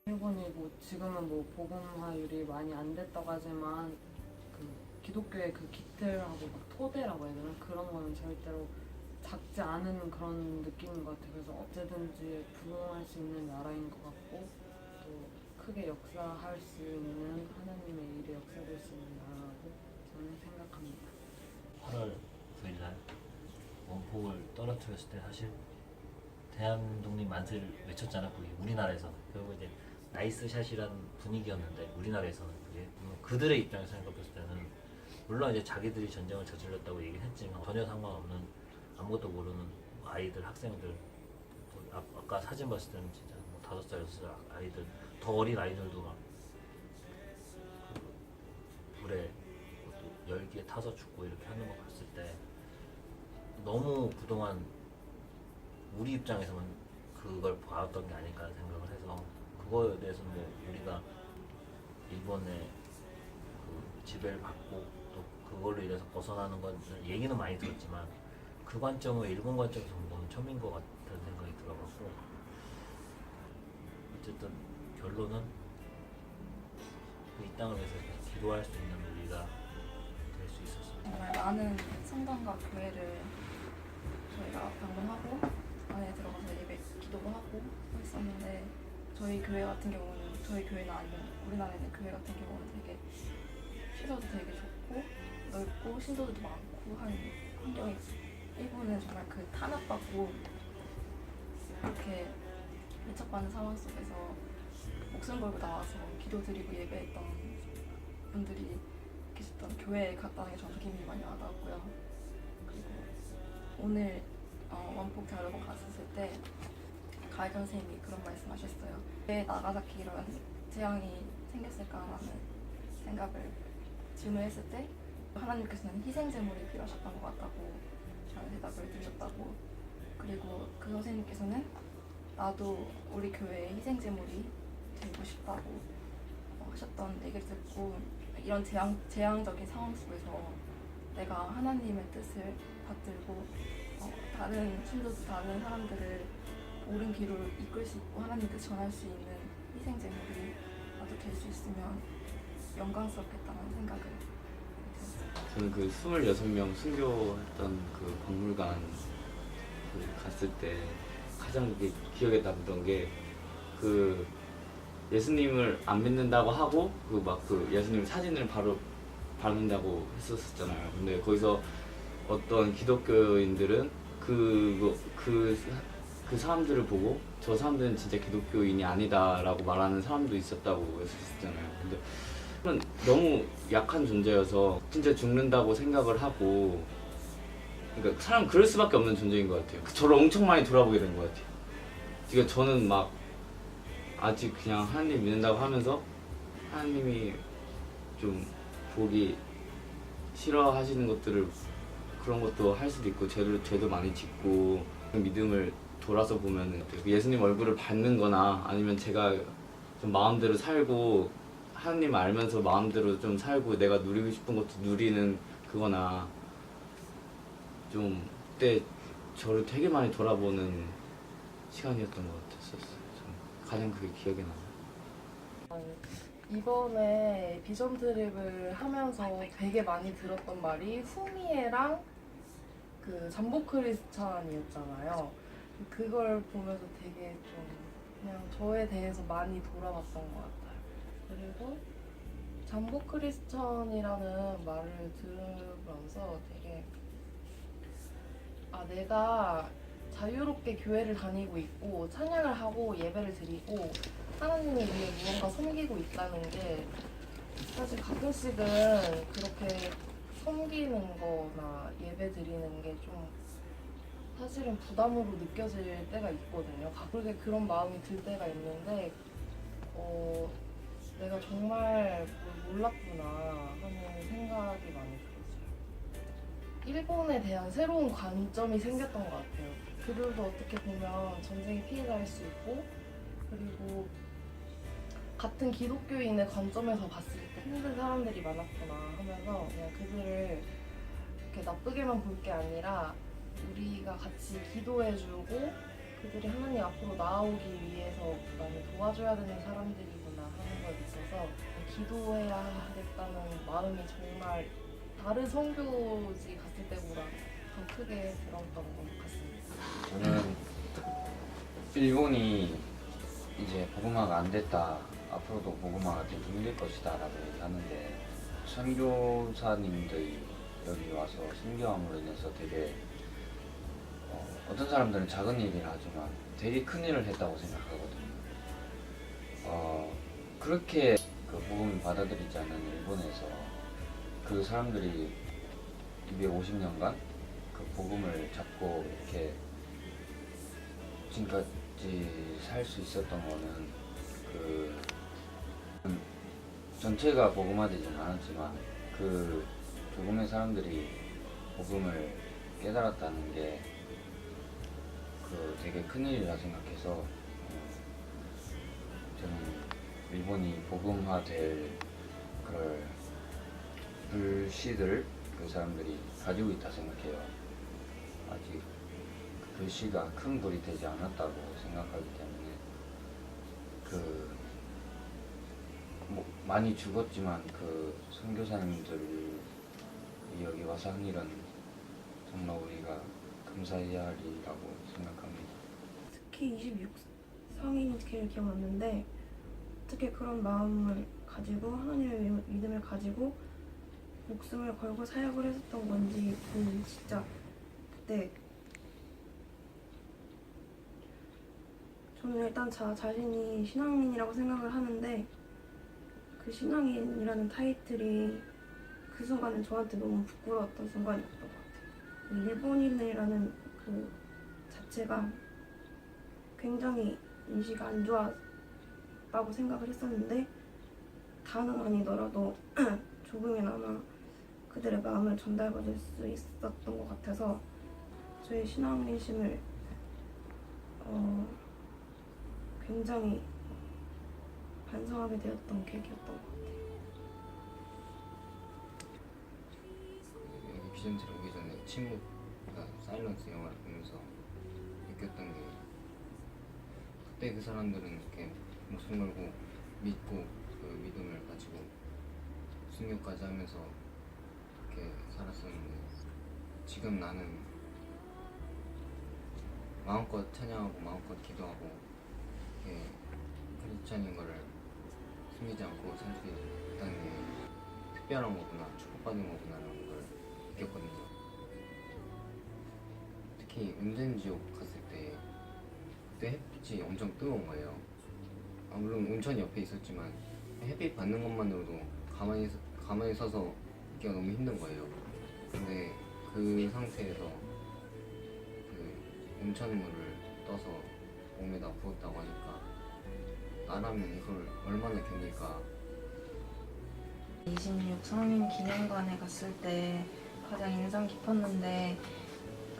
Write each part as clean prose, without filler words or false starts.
일본이 뭐 지금은 뭐 복음화율이 많이 안 됐다고 하지만 그 기독교의 그 기틀하고 막 토대라고 해야 되나 그런 거는 절대로 작지 않은 그런 느낌인 것 같아요. 그래서 언제든지 부흥할 수 있는 나라인 것 같고 또 크게 역사할 수 있는 하나님의 일에 역사될 수 있는 나라라고 저는 생각합니다. 8월 9일 날 원폭을 떨어뜨렸을 때 사실 대한독립 만세를 외쳤잖아. 그게 우리나라에서는 결국 이제 나이스 샷이라는 분위기였는데 우리나라에서는 그게 그들의 입장에서 생각했을 때는 물론 이제 자기들이 전쟁을 저질렀다고 얘기를 했지만 전혀 상관없는 아무것도 모르는 아이들, 학생들 아까 사진 봤을 때는 진짜 뭐 5살, 6살 아이들 더 어린 아이들도 막 그 불에 또 열기에 타서 죽고 이렇게 하는 거 봤을 때 너무 그동안 우리 입장에서만 그걸 봐왔던 게 아닐까 생각을 해서 그거에 대해서는 뭐 우리가 일본의 그 지배를 받고 또 그걸로 인해서 벗어나는 건 얘기는 많이 들었지만 그 관점을 일본 관점에서 본 건 처음인 것 같다는 생각이 들어갖고 어쨌든 결론은 이 땅을 위해서 기도할 수 있는 우리가 될 수 있었습니다. 정말 많은 성당과 교회를 저희가 방문하고 안에 들어가서 예배 기도도 하고 했었는데 저희 교회 같은 경우는 저희 교회나 아니면 우리나라에 있는 교회 같은 경우는 되게 시설도 되게 좋고 넓고 신도들도 많고 한 환경이 일본은 정말 그 탄압받고 이렇게 밀착받는 상황 속에서 목숨 걸고 나와서 기도드리고 예배했던 분들이 계셨던 교회에 갔다는 게 저는 기분이 많이 와닿았고요. 그리고 오늘 원폭 자료본 갔었을 때 가이드 선생님이 그런 말씀하셨어요. 왜 나가사키 이런 재앙이 생겼을까라는 생각을 질문했을 때 하나님께서는 희생제물이 필요하셨던 것 같다고 저는 대답을 드렸다고. 그리고 그 선생님께서는 나도 우리 교회의 희생제물이 되고 싶다고 하셨던 얘기를 듣고 이런 재앙적인 상황 속에서 내가 하나님의 뜻을 받들고 다른 신도들 다른 사람들을 옳은 길로 이끌 수 있고 하나님 뜻 전할 수 있는 희생제물이 나도 될 수 있으면 영광스럽겠다는 생각을 들었어요. 저는 그 26명 순교했던 그 박물관 그 갔을 때 가장 기억에 남던 게 그 예수님을 안 믿는다고 하고 그 막 그 예수님 사진을 바로 받는다고 했었잖아요. 근데 거기서 어떤 기독교인들은 그 사람들을 보고 저 사람들은 진짜 기독교인이 아니다라고 말하는 사람도 있었다고 했었잖아요. 근데 그건 너무 약한 존재여서 진짜 죽는다고 생각을 하고 그러니까 사람 그럴 수밖에 없는 존재인 것 같아요. 저를 엄청 많이 돌아보게 된 것 같아요. 그러니까 저는 막 아직 그냥 하나님 믿는다고 하면서 하나님이 좀 보기 싫어하시는 것들을 그런 것도 할 수도 있고 죄도 많이 짓고 믿음을 돌아서 보면 예수님 얼굴을 받는 거나 아니면 제가 좀 마음대로 살고 하나님 알면서 마음대로 좀 살고 내가 누리고 싶은 것도 누리는 그거나 좀 그때 저를 되게 많이 돌아보는 시간이었던 것 같았었어요. 저는 가장 그게 기억에 남아요. 이번에 비전 트립을 하면서 되게 많이 들었던 말이 후미에랑 그 잠복 크리스찬이었잖아요. 그걸 보면서 되게 좀 그냥 저에 대해서 많이 돌아봤던 것 같아요. 그리고 잠복 크리스찬이라는 말을 들으면서 되게 내가 자유롭게 교회를 다니고 있고 찬양을 하고 예배를 드리고 하나님을 위해 무언가 섬기고 있다는 게 사실 가끔씩은 그렇게 섬기는 거나 예배 드리는 게 좀 사실은 부담으로 느껴질 때가 있거든요. 가끔씩 그런 마음이 들 때가 있는데 내가 정말 뭘 몰랐구나 하는 생각이 많이 들었어요. 일본에 대한 새로운 관점이 생겼던 것 같아요. 그들도 어떻게 보면 전쟁의 피해자일 수 있고 그리고 같은 기독교인의 관점에서 봤을 때 힘든 사람들이 많았구나 하면서 그냥 그들을 이렇게 나쁘게만 볼 게 아니라 우리가 같이 기도해주고 그들이 하나님 앞으로 나아오기 위해서 나는 도와줘야 되는 사람들이구나 하는 걸 느껴서 기도해야겠다는 마음이 정말 다른 선교지 갔을 때보다 더 크게 들었던 것 같습니다. 저는 일본이 이제 복음화가 안 됐다, 앞으로도 복음화가 되기 힘들 것이다 라고 얘기하는데, 선교사님들이 여기 와서 선교함으로 인해서 되게 어떤 사람들은 작은 일이라 하지만 되게 큰 일을 했다고 생각하거든요. 그렇게 그 복음을 받아들이지 않는 일본에서 그 사람들이 250년간 그 복음을 잡고 이렇게 지금까지 살 수 있었던 거는 그 전체가 복음화되지는 않았지만 그 조금의 사람들이 복음을 깨달았다는 게 그 되게 큰일이라 생각해서 저는 일본이 복음화될 그럴 불씨를 그 사람들이 가지고 있다 생각해요. 아직 그 불씨가 큰 불이 되지 않았다고 생각하기 때문에 뭐 많이 죽었지만 그 선교사님들이 여기 와서 한 일은 정말 우리가 감사해야 할 일이라고 생각합니다. 특히 26 성인이 제일 기억났는데, 어떻게 그런 마음을 가지고 하나님의 믿음을 가지고 목숨을 걸고 사역을 했었던 건지 진짜 그때 저는 일단 자신이 신앙인이라고 생각을 하는데, 그 신앙인이라는 타이틀이 그 순간은 저한테 너무 부끄러웠던 순간이었던 것 같아요. 일본인이라는 그 자체가 굉장히 인식이 안 좋았다고 생각을 했었는데, 다는 아니더라도 조금이나마 그들의 마음을 전달받을 수 있었던 것 같아서 저의 신앙민심을 굉장히 반성하게 되었던 계기였던 것 같아요. 여기 비전트를 오기 전에 침묵, 사일런스 영화를 보면서 느꼈던 게, 그때 그 사람들은 이렇게 목숨 걸고 믿고 그 믿음을 가지고 순교까지 하면서 이렇게 살았었는데, 지금 나는 마음껏 찬양하고 마음껏 기도하고 이렇게 크리스찬인 거를 숨기지 않고 살 수 있다는 게 특별한 거구나, 축복받은 거구나라는 걸 느꼈거든요. 특히 온천지옥 갔을 때 그때 햇빛이 엄청 뜨거운 거예요. 물론 온천이 옆에 있었지만 햇빛 받는 것만으로도 가만히 서서 있기가 너무 힘든 거예요. 근데 그 상태에서 그 온천물을 떠서 몸에다 부었다고 하니까 나라면 이걸 얼마나 견딜까. 26 성인 기념관에 갔을 때 가장 인상 깊었는데,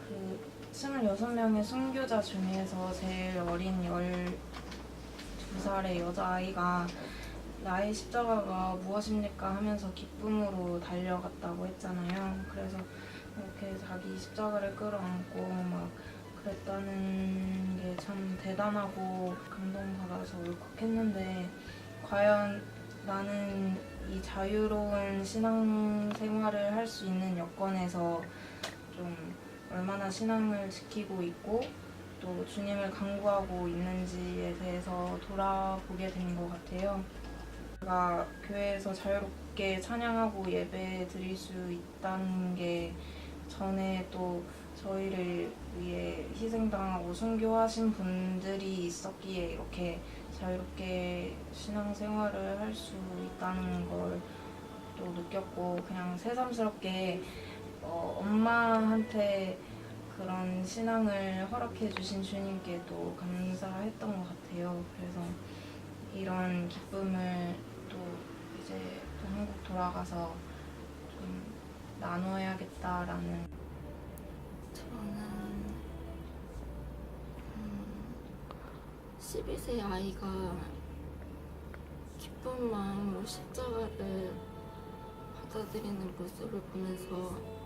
그 26명의 순교자 중에서 제일 어린 12살의 여자아이가 나의 십자가가 무엇입니까 하면서 기쁨으로 달려갔다고 했잖아요. 그래서 이렇게 자기 십자가를 끌어안고 막 그랬다는 게 참 대단하고 감동받아서 울컥했는데, 과연 나는 이 자유로운 신앙생활을 할 수 있는 여건에서 좀 얼마나 신앙을 지키고 있고 또 주님을 간구하고 있는지에 대해서 돌아보게 된 것 같아요. 제가 교회에서 자유롭게 찬양하고 예배 드릴 수 있다는 게 전에 또 저희를 위해 희생당하고 순교하신 분들이 있었기에 이렇게 자유롭게 신앙생활을 할 수 있다는 걸 또 느꼈고, 그냥 새삼스럽게 엄마한테 그런 신앙을 허락해 주신 주님께도 감사했던 것 같아요. 그래서 이런 기쁨을 또 이제 또 한국 돌아가서 좀 나눠야겠다라는. 저는 12세 아이가 기쁜 마음으로 십자가를 받아들이는 모습을 보면서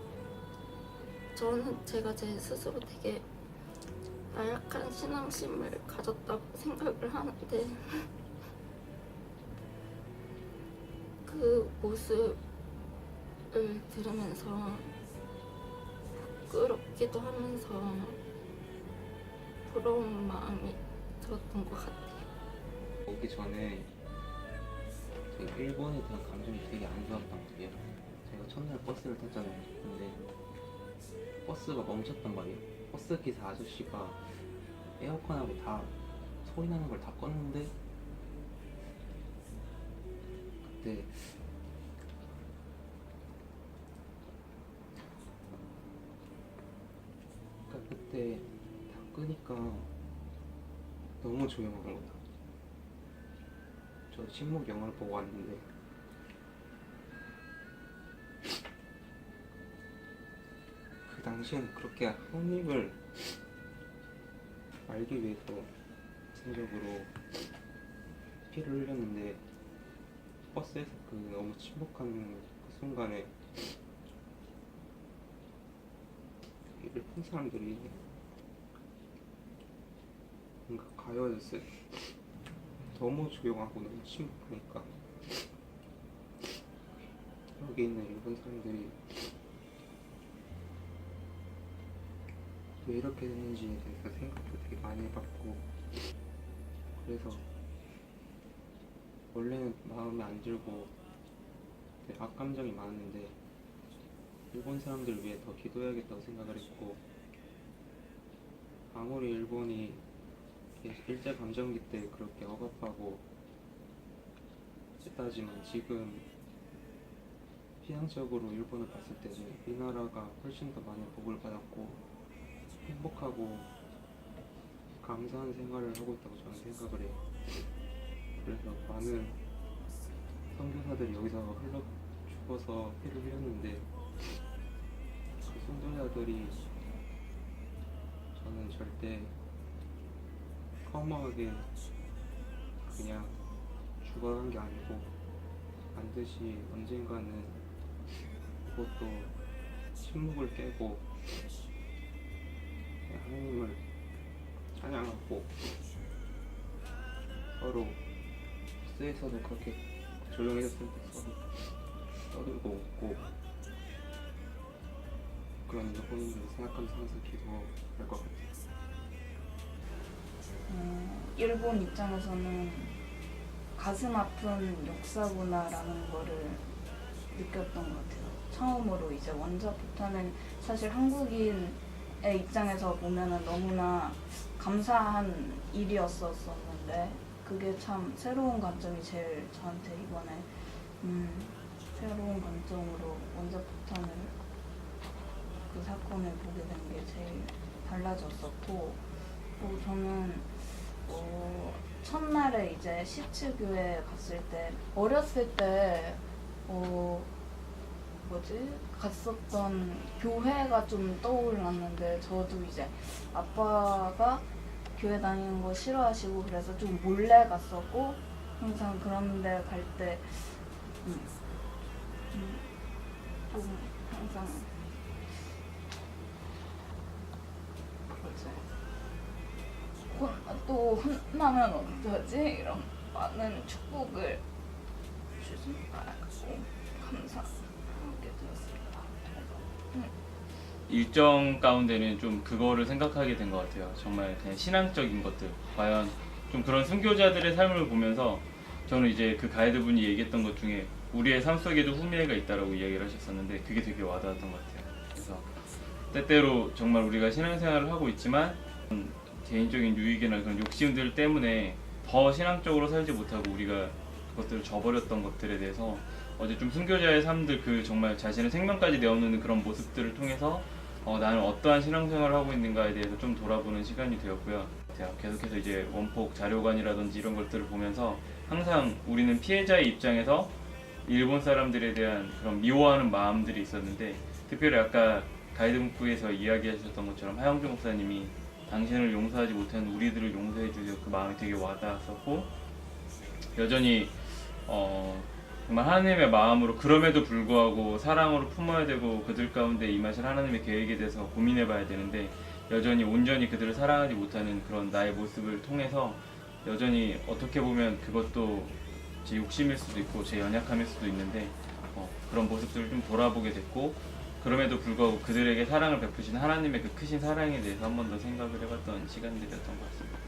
제가 제 스스로 되게 나약한 신앙심을 가졌다고 생각을 하는데 그 모습을 들으면서 부끄럽기도 하면서 부러운 마음이 들었던 것 같아요. 오기 전에 제가 일본에 대한 감정이 되게 안 좋았단 말이에요. 제가 첫날 버스를 탔잖아요. 근데 버스가 멈췄단 말이에요. 버스 기사 아저씨가 에어컨하고 다 소리 나는 걸 다 껐는데 그때 그때 다 끄니까 너무 조용한 거다. 저 침묵 영화를 보고 왔는데 그 당시에는 그렇게 한 입을 알기 위해서 생적으로 피를 흘렸는데 버스에서 그 너무 침묵한 그 순간에 일본 사람들이 뭔가 가려졌어요. 너무 조용하고 너무 침묵하니까 여기 있는 일본 사람들이 왜 이렇게 됐는지에 대해서 생각도 되게 많이 해봤고, 그래서 원래는 마음에 안 들고 되게 악감정이 많았는데 일본 사람들을 위해 더 기도해야겠다고 생각을 했고, 아무리 일본이 일제감정기 때 그렇게 억압하고 했다지만 지금 피상적으로 일본을 봤을 때는 이 나라가 훨씬 더 많은 복을 받았고 행복하고 감사한 생활을 하고 있다고 저는 생각을 해요. 그래서 많은 선교사들이 여기서 흘러 죽어서 피를 흘렸는데 그 선교사들이 저는 절대 허무하게 그냥 죽어간 게 아니고 반드시 언젠가는 그것도 침묵을 깨고 하나님을 찬양하고 서로 버스에서도 그렇게 조용해졌을 때 서로 떠들고 웃고 그런 일본인들 생각하면서 항상 기도할 것 같아요. 일본 입장에서는 가슴 아픈 역사구나라는 거를 느꼈던 것 같아요. 처음으로 이제 원자폭탄은 사실 한국인의 입장에서 보면은 너무나 감사한 일이었었는데 그게 참 새로운 관점이 제일 저한테 이번에 새로운 관점으로 원자폭탄을 그 사건을 보게 된 게 제일 달라졌었고, 또 저는 첫날에 이제 시츠교회 갔을 때 어렸을 때 갔었던 교회가 좀 떠올랐는데, 저도 이제 아빠가 교회 다니는 거 싫어하시고 그래서 좀 몰래 갔었고, 항상 그런 데 갈 때 좀 항상 또 혼나면 어쩌지? 이런 많은 축복을 주신 바라고 감사하게 되었습니다. 일정 가운데는 좀 그거를 생각하게 된 것 같아요. 정말 그냥 신앙적인 것들, 과연 좀 그런 순교자들의 삶을 보면서 저는 이제 그 가이드분이 얘기했던 것 중에 우리의 삶 속에도 후미애가 있다라고 이야기를 하셨었는데 그게 되게 와닿았던 것 같아요. 그래서 때때로 정말 우리가 신앙생활을 하고 있지만 개인적인 유익이나 그런 욕심들 때문에 더 신앙적으로 살지 못하고 우리가 그것들을 저버렸던 것들에 대해서 어제 좀 순교자의 삶들, 그 정말 자신의 생명까지 내어놓는 그런 모습들을 통해서 나는 어떠한 신앙생활을 하고 있는가에 대해서 좀 돌아보는 시간이 되었고요. 계속해서 이제 원폭 자료관이라든지 이런 것들을 보면서 항상 우리는 피해자의 입장에서 일본 사람들에 대한 그런 미워하는 마음들이 있었는데, 특별히 아까 가이드북에서 이야기하셨던 것처럼 하영주 목사님이 당신을 용서하지 못한 우리들을 용서해 주세요, 그 마음이 되게 와닿았었고, 여전히 정말 하나님의 마음으로 그럼에도 불구하고 사랑으로 품어야 되고 그들 가운데 임하실 하나님의 계획에 대해서 고민해 봐야 되는데, 여전히 온전히 그들을 사랑하지 못하는 그런 나의 모습을 통해서 여전히 어떻게 보면 그것도 제 욕심일 수도 있고 제 연약함일 수도 있는데 그런 모습들을 좀 돌아보게 됐고, 그럼에도 불구하고 그들에게 사랑을 베푸신 하나님의 그 크신 사랑에 대해서 한 번 더 생각을 해봤던 시간들이었던 것 같습니다.